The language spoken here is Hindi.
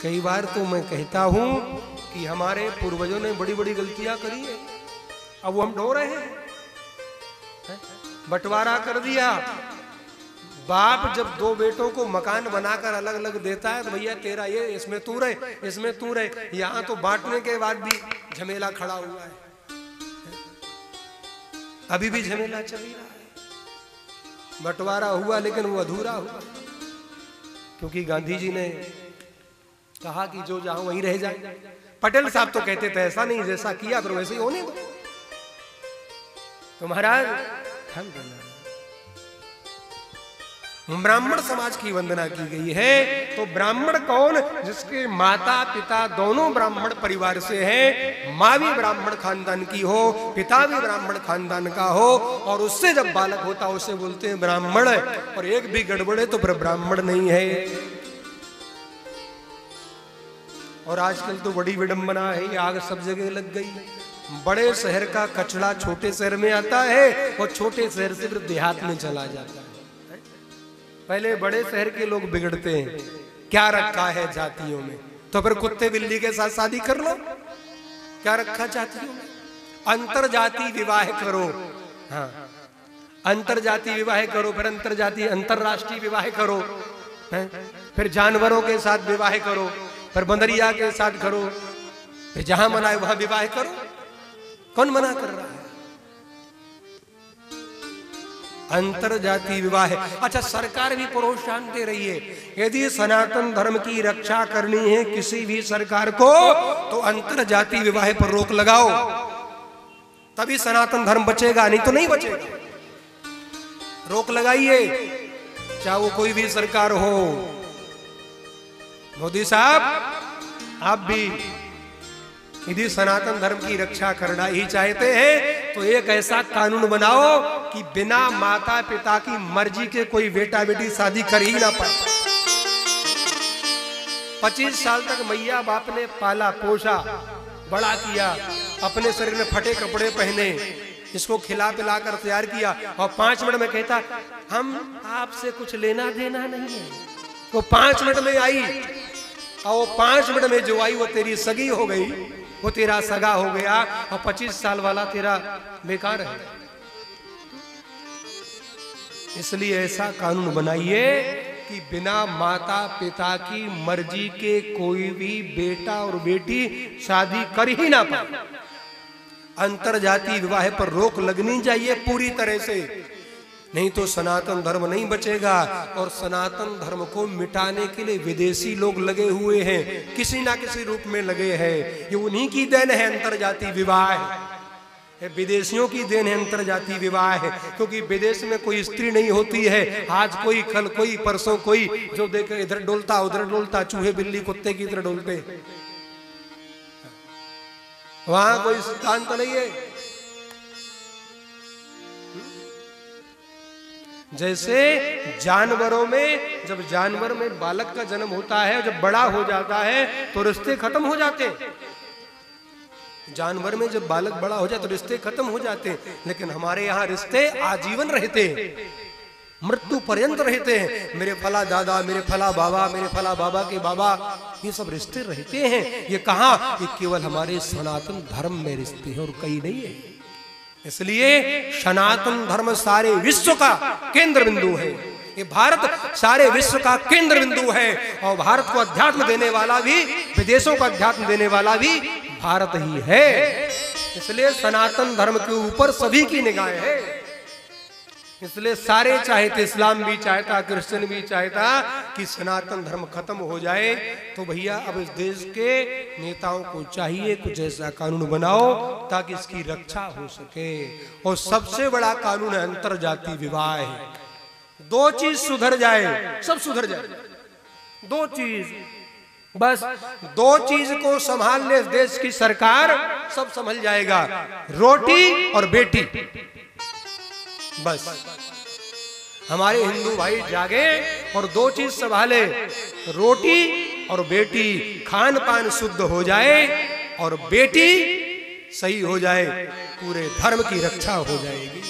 कई बार तो मैं कहता हूं कि हमारे पूर्वजों ने बड़ी बड़ी गलतियां करी है, अब वो हम ढो रहे हैं। बंटवारा कर दिया। बाप जब दो बेटों को मकान बनाकर अलग अलग देता है तो भैया तेरा ये, इसमें तू रहे, इसमें तू रहे। यहां तो बांटने के बाद भी झमेला खड़ा हुआ है, अभी भी झमेला चल रहा है। बंटवारा हुआ लेकिन वो अधूरा हुआ, क्योंकि गांधी जी ने कहा कि जो जहां वहीं रह जाए। पटेल साहब तो कहते थे ऐसा नहीं, जैसा किया फिर वैसे ही होने दो। तो महाराज ब्राह्मण समाज की वंदना की गई है। तो ब्राह्मण कौन? जिसके माता पिता दोनों ब्राह्मण परिवार से हैं, माँ भी ब्राह्मण खानदान की हो, पिता भी ब्राह्मण खानदान का हो, और उससे जब बालक होता है उसे बोलते हैं ब्राह्मण। और एक भी गड़बड़े तो फिर ब्राह्मण नहीं है। और आजकल तो बड़ी विडंबना है, आग सब जगह लग गई। बड़े शहर का कचरा छोटे शहर में आता है और छोटे शहर से फिर देहात में चला जाता है। पहले बड़े शहर के लोग बिगड़ते हैं, क्या रखा है जातियों में, तो फिर कुत्ते बिल्ली के साथ शादी कर लो। क्या रखा जातियों में? अंतर जाति विवाह करो। हाँ, अंतर जाति विवाह करो, फिर अंतर जाति अंतरराष्ट्रीय विवाह करो, फिर जानवरों के साथ विवाह करो, फिर बंदरिया के साथ करो, फिर जहां मना है वहां विवाह करो। कौन मना कर रहा है? अंतर जाति विवाह। अच्छा, सरकार भी प्रोत्साहन दे रही है। यदि सनातन धर्म की रक्षा करनी है किसी भी सरकार को, तो अंतर जाति विवाह पर रोक लगाओ, तभी सनातन धर्म बचेगा, नहीं तो नहीं बचेगा। रोक लगाइए, चाहे वो कोई भी सरकार हो। मोदी साहब, आप भी यदि सनातन धर्म की रक्षा करना ही चाहते हैं तो एक ऐसा कानून बनाओ कि बिना माता पिता की मर्जी के कोई बेटा बेटी शादी कर ही ना पाए। 25 साल तक मैया बाप ने पाला पोसा, बड़ा किया, अपने शरीर में फटे कपड़े पहने, इसको खिला पिला कर तैयार किया, और 5 मिनट में कहता हम आपसे कुछ लेना देना नहीं है। वो 5 मिनट में आई, और वो 5 मिनट में जो आई वो तेरी सगी हो गई, वो तेरा सगा हो गया, और 25 साल वाला तेरा बेकार है। इसलिए ऐसा कानून बनाइए कि बिना माता पिता की मर्जी के कोई भी बेटा और बेटी शादी कर ही ना पाए। अंतर जाति विवाह पर रोक लगनी चाहिए पूरी तरह से, नहीं तो सनातन धर्म नहीं बचेगा। और सनातन धर्म को मिटाने के लिए विदेशी लोग लगे हुए हैं, किसी ना किसी रूप में लगे हैं। ये उन्हीं की देन है अंतर जाति विवाह, विदेशियों की देन है अंतर जाति विवाह है। क्योंकि विदेश में कोई स्त्री नहीं होती है, आज कोई कल कोई परसों कोई, जो देखे इधर डोलता उधर डोलता, चूहे बिल्ली कुत्ते की तरह डोलते। वहां कोई सिद्धांत नहीं है। जैसे जानवरों में, जब जानवर में बालक का जन्म होता है, जब बड़ा हो जाता है तो रिश्ते खत्म हो जाते हैं। जानवर में जब बालक बड़ा हो जाए तो रिश्ते खत्म हो जाते हैं, लेकिन हमारे यहाँ रिश्ते आजीवन रहते हैं, मृत्यु पर्यंत रहते हैं। मेरे फला दादा, मेरे फला बाबा, मेरे फला बाबा के बाबा, ये सब रिश्ते रहते हैं। ये कहाँ? ये केवल हमारे सनातन धर्म में रिश्ते हैं और कहीं नहीं है। इसलिए सनातन धर्म सारे विश्व का केंद्र बिंदु है। ये भारत सारे विश्व का केंद्र बिंदु है, और भारत को अध्यात्म देने वाला भी, विदेशों को अध्यात्म देने वाला भी भारत ही है। इसलिए सनातन धर्म के ऊपर सभी की निगाहें है। इसलिए सारे चाहते, इस्लाम भी चाहता, क्रिश्चियन भी चाहता कि सनातन धर्म खत्म हो जाए। तो भैया अब इस देश के नेताओं को चाहिए कुछ ऐसा कानून बनाओ ताकि इसकी रक्षा हो सके। और सबसे बड़ा कानून है अंतर जाति विवाह। 2 चीज सुधर जाए, सब सुधर जाए। 2 चीज, बस 2 चीज को संभाल ले देश की सरकार, सब संभल जाएगा। रोटी और बेटी, बस। हमारे हिंदू भाई जागे और 2 चीज संभाले, रोटी और बेटी। खान पान शुद्ध हो जाए और बेटी सही हो जाए, पूरे धर्म की रक्षा हो जाएगी।